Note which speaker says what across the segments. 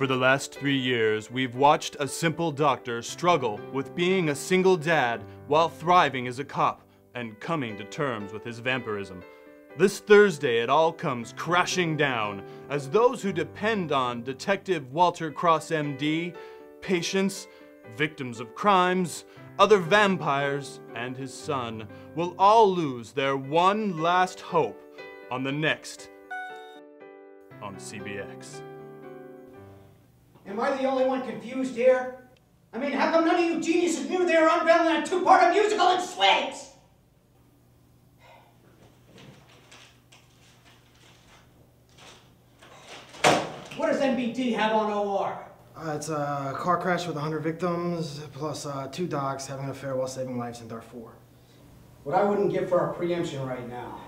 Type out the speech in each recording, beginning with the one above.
Speaker 1: For the last 3 years, we've watched a simple doctor struggle with being a single dad while thriving as a cop and coming to terms with his vampirism. This Thursday, it all comes crashing down as those who depend on Detective Walter Cross MD, patients, victims of crimes, other vampires, and his son will all lose their one last hope on the next on CBX.
Speaker 2: Am I the only one confused here? I mean, how come none of you geniuses knew they were unveiling a two-part musical in Swigs? What does NBD have on OR?
Speaker 3: It's a car crash with 100 victims, plus 2 docs having an affair while saving lives in Darfur.
Speaker 2: What I wouldn't give for our preemption right now.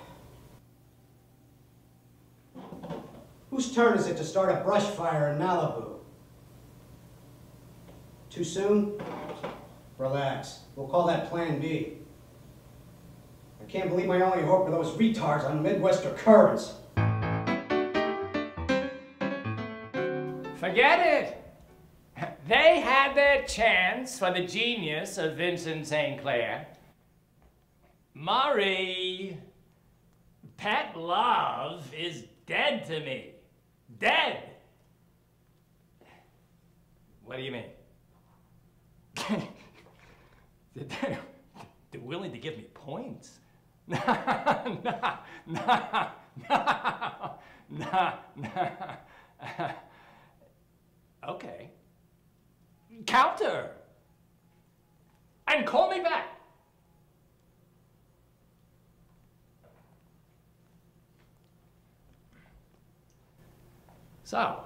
Speaker 2: Whose turn is it to start a brush fire in Malibu? Too soon? Relax. We'll call that Plan B. I can't believe my only hope are those retards on Midwest Reoccurrence.
Speaker 4: Forget it! They had their chance for the genius of Vincent St. Clair. Murray, Pet Love is dead to me. Dead! What do you mean? They're willing to give me points. No. Okay. Counter! And call me back! So,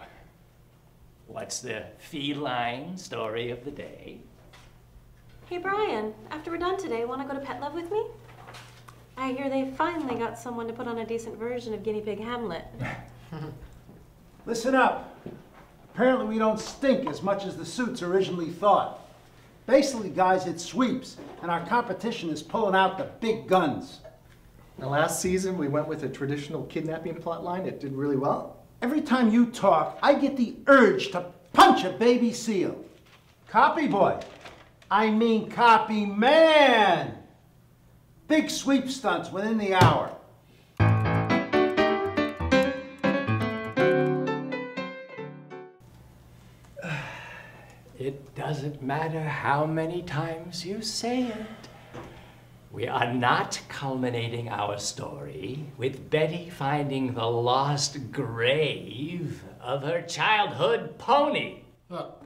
Speaker 4: what's the feline story of the day?
Speaker 5: Hey Brian, after we're done today, want to go to Pet Love with me? I hear they finally got someone to put on a decent version of Guinea Pig Hamlet.
Speaker 6: Listen up. Apparently we don't stink as much as the suits originally thought. Basically, guys, it sweeps, and our competition is pulling out the big guns.
Speaker 7: The last season, we went with a traditional kidnapping plotline. It did really well.
Speaker 6: Every time you talk, I get the urge to punch a baby seal. Copy boy. I mean copy man. Big sweep stunts within the hour.
Speaker 4: It doesn't matter how many times you say it. We are not culminating our story with Betty finding the lost grave of her childhood pony.
Speaker 8: Look,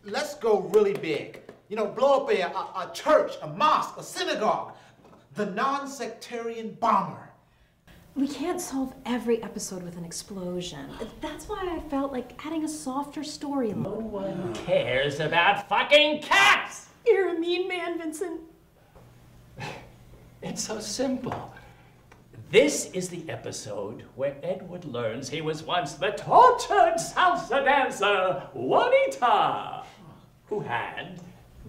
Speaker 8: let's go really big. You know, blow up a church, a mosque, a synagogue. The non-sectarian bomber.
Speaker 5: We can't solve every episode with an explosion. That's why I felt like adding a softer storyline.
Speaker 4: No one cares about fucking cats!
Speaker 5: You're a mean man, Vincent.
Speaker 4: It's so simple. This is the episode where Edward learns he was once the tortured salsa dancer, Juanita, who had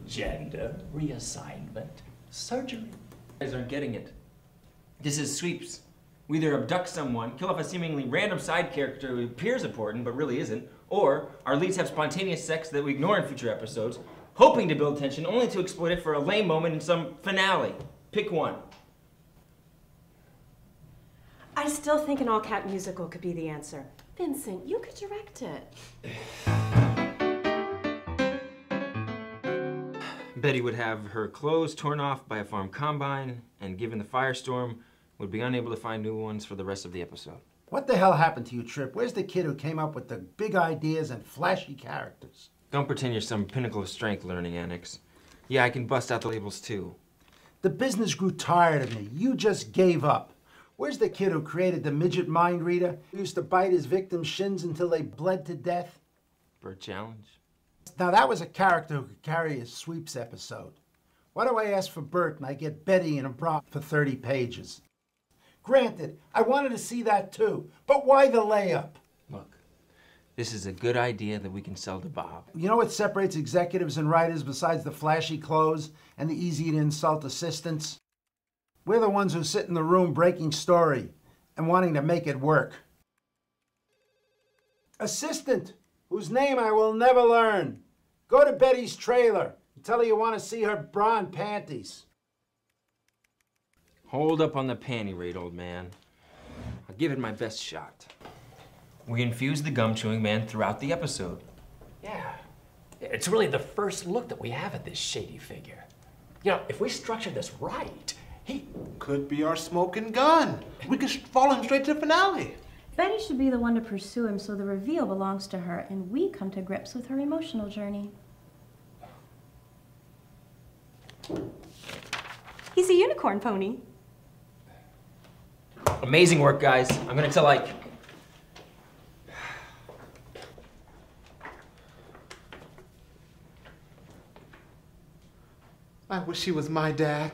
Speaker 4: gender reassignment surgery.
Speaker 9: You guys aren't getting it. This is sweeps. We either abduct someone, kill off a seemingly random side character who appears important but really isn't, or our leads have spontaneous sex that we ignore in future episodes, hoping to build tension only to exploit it for a lame moment in some finale. Pick one.
Speaker 5: I still think an all-cat musical could be the answer. Vincent, you could direct it.
Speaker 9: Betty would have her clothes torn off by a farm combine, and given the firestorm, would be unable to find new ones for the rest of the episode.
Speaker 6: What the hell happened to you, Trip? Where's the kid who came up with the big ideas and flashy characters?
Speaker 9: Don't pretend you're some pinnacle of strength learning annex. Yeah, I can bust out the labels too.
Speaker 6: The business grew tired of me. You just gave up. Where's the kid who created the midget mind reader? Who used to bite his victims' shins until they bled to death?
Speaker 9: Burt Challenge.
Speaker 6: Now that was a character who could carry a sweeps episode. Why do I ask for Burt and I get Betty in a bra for 30 pages? Granted, I wanted to see that too, but why the layup?
Speaker 9: Look, this is a good idea that we can sell to Bob.
Speaker 6: You know what separates executives and writers besides the flashy clothes and the easy to insult assistants? We're the ones who sit in the room breaking story and wanting to make it work. Assistant, whose name I will never learn. Go to Betty's trailer and tell her you want to see her bra and panties.
Speaker 9: Hold up on the panty raid, old man. I'll give it my best shot. We infuse the gum-chewing man throughout the episode.
Speaker 4: Yeah. It's really the first look that we have at this shady figure. You know, if we structure this right, he
Speaker 8: could be our smoking gun. We could follow him straight to the finale.
Speaker 5: Betty should be the one to pursue him so the reveal belongs to her and we come to grips with her emotional journey. He's a unicorn pony.
Speaker 9: Amazing work, guys. I'm gonna tell Ike.
Speaker 8: I wish he was my dad.